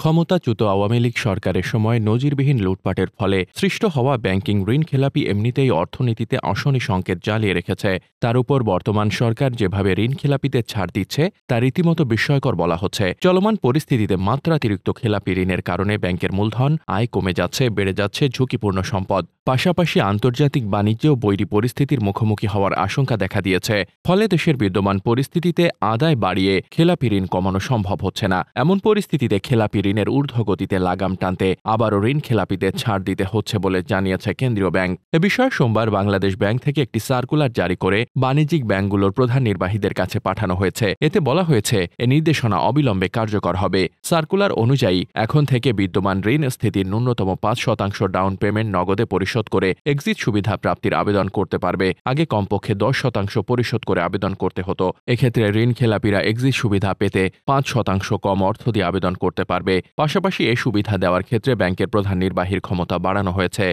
ক্ষমতাচ্যুত আওয়ামী লীগ সরকারের সময় নজিরবিহীন লুটপাটের ফলে সৃষ্ট হওয়া ব্যাংকিং ঋণ খেলাপি এমনিতেই অর্থনীতিতে অশনি সংকেত জ্বালিয়ে রেখেছে। তার উপর বর্তমান সরকার যেভাবে ঋণ খেলাপিতে ছাড় দিচ্ছে তা রীতিমতো বিস্ময়কর বলা হচ্ছে। চলমান পরিস্থিতিতে মাত্রাতিরিক্ত খেলাপি ঋণের কারণে ব্যাংকের মূলধন আয় কমে যাচ্ছে, বেড়ে যাচ্ছে ঝুঁকিপূর্ণ সম্পদ। পাশাপাশি আন্তর্জাতিক বাণিজ্যেও বৈরী পরিস্থিতির মুখোমুখি হওয়ার আশঙ্কা দেখা দিয়েছে। ফলে দেশের বিদ্যমান পরিস্থিতিতে আদায় বাড়িয়ে খেলাপি ঋণ কমানো সম্ভব হচ্ছে না। এমন পরিস্থিতিতে খেলাপি ঋণের ঊর্ধ্বগতিতে লাগাম টানতে আবারও ঋণ খেলাপিতে ছাড় দিতে হচ্ছে বলে জানিয়েছে কেন্দ্রীয় ব্যাংক। এ বিষয়ে সোমবার বাংলাদেশ ব্যাংক থেকে একটি সার্কুলার জারি করে বাণিজ্যিক ব্যাংকগুলোর প্রধান নির্বাহীদের কাছে পাঠানো হয়েছে। এতে বলা হয়েছে, এ নির্দেশনা অবিলম্বে কার্যকর হবে। সার্কুলার অনুযায়ী এখন থেকে বিদ্যমান ঋণ স্থিতির ন্যূনতম ৫% ডাউন পেমেন্ট নগদে পরিশোধ করে এক্সিট সুবিধা প্রাপ্তির আবেদন করতে পারবে। আগে কমপক্ষে 10% পরিশোধ করে আবেদন করতে হতো। এক্ষেত্রে ঋণ খেলাপিরা এক্সিট সুবিধা পেতে 5% কম অর্থ দিয়ে আবেদন করতে পারবে। পাশাপাশি এই সুবিধা দেওয়ার ক্ষেত্রে ব্যাংকের প্রধান নির্বাহীর ক্ষমতা বাড়ানো হয়েছে।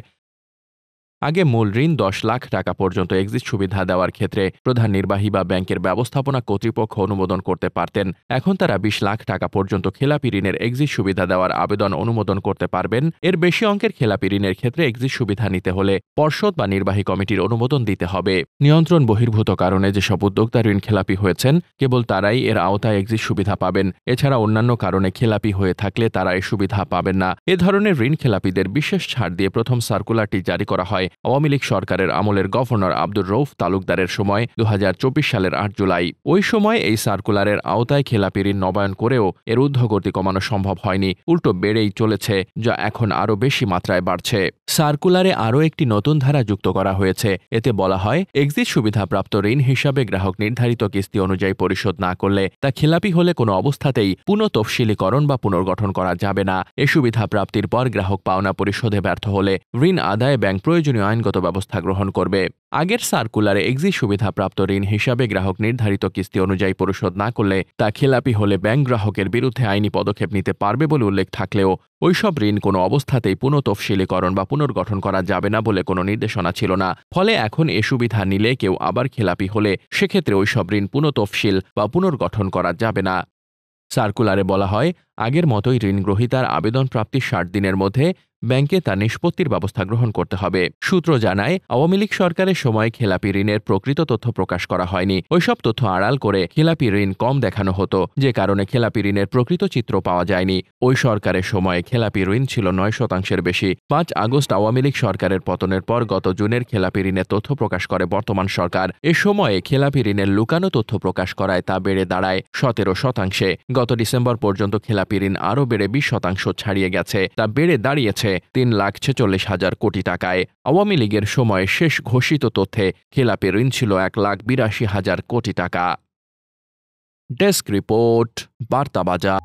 আগে মূল ঋণ 10 লাখ টাকা পর্যন্ত এক্সিট সুবিধা দেওয়ার ক্ষেত্রে প্রধান নির্বাহী বা ব্যাংকের ব্যবস্থাপনা কর্তৃপক্ষ অনুমোদন করতে পারতেন। এখন তারা 20 লাখ টাকা পর্যন্ত খেলাপি ঋণের এক্সিট সুবিধা দেওয়ার আবেদন অনুমোদন করতে পারবেন। এর বেশি অঙ্কের খেলাপি ঋণের ক্ষেত্রে এক্সিট সুবিধা নিতে হলে পর্ষদ বা নির্বাহী কমিটির অনুমোদন দিতে হবে। নিয়ন্ত্রণ বহির্ভূত কারণে যেসব উদ্যোক্তা ঋণ খেলাপি হয়েছেন কেবল তারাই এর আওতায় এক্সিট সুবিধা পাবেন। এছাড়া অন্যান্য কারণে খেলাপি হয়ে থাকলে তারা এই সুবিধা পাবেন না। এ ধরনের ঋণ খেলাপিদের বিশেষ ছাড় দিয়ে প্রথম সার্কুলারটি জারি করা হয় আওয়ামী লীগ সরকারের আমলের গভর্নর আব্দুর রউফ তালুকদারের সময় 2024 সালের 8 জুলাই। ওই সময় এই সার্কুলারের আওতায় খেলাপি ঋণ নবায়ন করেও এর ঊর্ধ্বগতি কমানো সম্ভব হয়নি, উল্টো বেড়েই চলেছে, যা এখন আরও বেশি মাত্রায় বাড়ছে। সার্কুলারে আরও একটি নতুন ধারা যুক্ত করা হয়েছে। এতে বলা হয়, এক্সিট সুবিধাপ্রাপ্ত ঋণ হিসাবে গ্রাহক নির্ধারিত কিস্তি অনুযায়ী পরিশোধ না করলে তা খেলাপি হলে কোনো অবস্থাতেই পুনঃতফসিলীকরণ বা পুনর্গঠন করা যাবে না। এ সুবিধা প্রাপ্তির পর গ্রাহক পাওনা পরিশোধে ব্যর্থ হলে ঋণ আদায়ে ব্যাংক প্রয়োজনীয় আইনগত ব্যবস্থা গ্রহণ করবে। আগের সার্কুলারে এক্সিট সুবিধাপ্রাপ্ত ঋণ হিসাবে গ্রাহক নির্ধারিত কিস্তি অনুযায়ী পরিশোধ না করলে তা খেলাপি হলে ব্যাংক গ্রাহকের বিরুদ্ধে আইনি পদক্ষেপ নিতে পারবে বলে উল্লেখ থাকলেও ওইসব ঋণ কোনো অবস্থাতেই পুনঃতফসিলীকরণ বা পুনর্গঠন করা যাবে না বলে কোনো নির্দেশনা ছিল না। ফলে এখন এ সুবিধা নিলে কেউ আবার খেলাপি হলে সেক্ষেত্রে ওইসব ঋণ পুনঃতফসিল বা পুনর্গঠন করা যাবে না। সার্কুলারে বলা হয়, আগের মতোই ঋণ গ্রহীতার আবেদন প্রাপ্তির 60 দিনের মধ্যে ব্যাংকে তা নিষ্পত্তির ব্যবস্থা গ্রহণ করতে হবে। সূত্র জানায়, আওয়ামী লীগ সরকারের সময় খেলাপি ঋণের প্রকৃত তথ্য প্রকাশ করা হয়নি। ওইসব তথ্য আড়াল করে খেলাপি ঋণ কম দেখানো হতো, যে কারণে খেলাপি ঋণের প্রকৃত চিত্র পাওয়া যায়নি। ওই সরকারের সময়ে খেলাপি ঋণ ছিল 9%-এর বেশি। 5 আগস্ট আওয়ামী লীগ সরকারের পতনের পর গত জুনের খেলাপি ঋণের তথ্য প্রকাশ করে বর্তমান সরকার। এ সময়ে খেলাপি ঋণের লুকানো তথ্য প্রকাশ করায় তা বেড়ে দাঁড়ায় 17%। গত ডিসেম্বর পর্যন্ত খেলাপি ঋণ আরও বেড়ে 20% ছাড়িয়ে গেছে। তা বেড়ে দাঁড়িয়েছে 3,46,000 কোটি টাকায়। আওয়ামী লীগের সময়ে শেষ ঘোষিত তথ্যে খেলাপি ঋণ ছিল 1,82,000 কোটি টাকা। ডেস্ক রিপোর্ট, বার্তা বাজার।